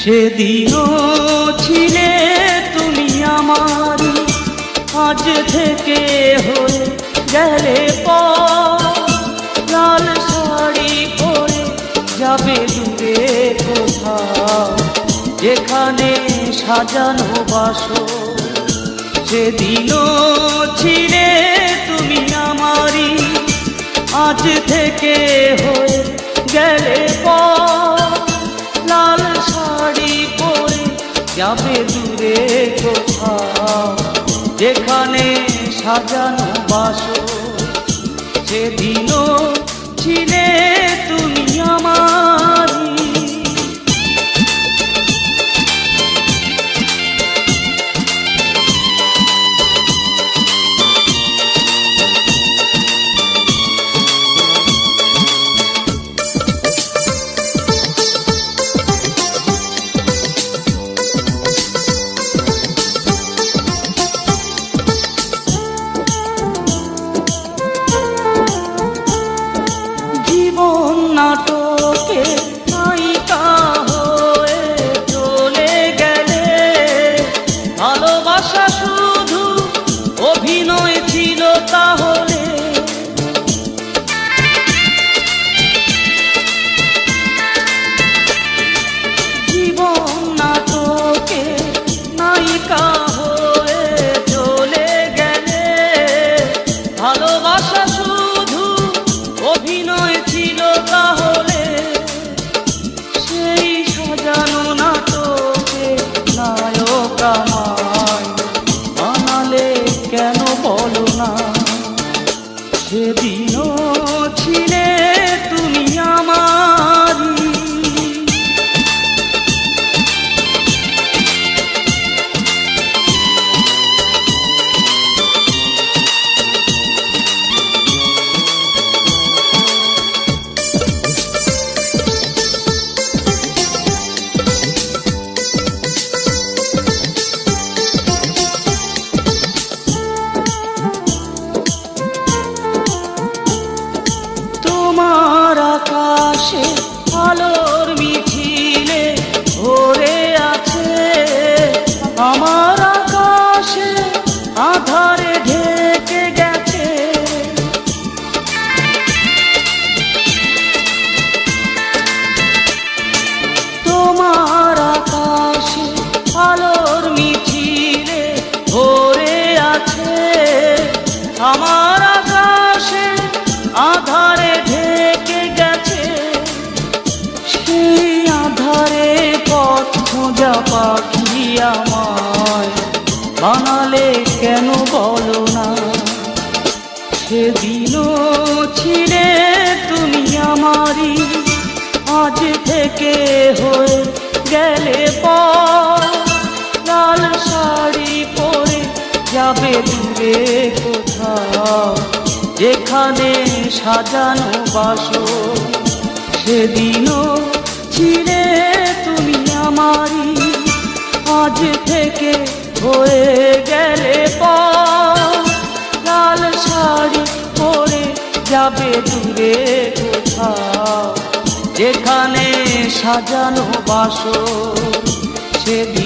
সেদিনও ছিলে তুমি আমার, আজ থেকে হয়ে গেলে লাল শাড়ি পরে যাবে দূরে কোথাও, যেখানে সাজানো বাসর। সেদিনও ছিলে তুমি আমারই, আজ থেকে হয়ে গেলে লাল শাড়ি পরে যাবে দূরে কোথাও, যেখানে সাজানো বাসর। সেদিনও ছিলে তুমি আমারই। নাটকে নায়িকা হয়ে চলে গেলে, ভালোবাসা শুধু অভিনয় ছিল তাহলে। জীবন নাটকে নায়িকা হয়ে চলে গেলে, ভালোবাসা শুধু অভিনয় ছিল তাহলে। সেই সাজানো নাটকে নায়ক আমায় বানালে কেন বলো না? সেদিনও ছিলে তুমি আমারই। তোমার আকাশে আলোর মিছিলে ভরে আছে, আমার আকাশে আধারে ঢেকে গেছে। তোমার আকাশে আলোর মিছিলে ভরে আছে, আমার আকাশে আধারে ঢেকে গেছে। সেই আধারে পথ খোঁজা পাখি আমায় বানালে কেন বলো না? সেদিনও ছিলে তুমি আমারই, আজ থেকে হয়ে গেলে লাল শাড়ি পরে যাবে দূরে কোথাও, যেখানে সাজানো বাসর। সেদিনও ছিলে তুমি আমারই, আজ থেকে হয়ে গেলে লাল শাড়ি পরে যাবে দূরে কোথাও, যেখানে সাজানো বাসর। সেদিন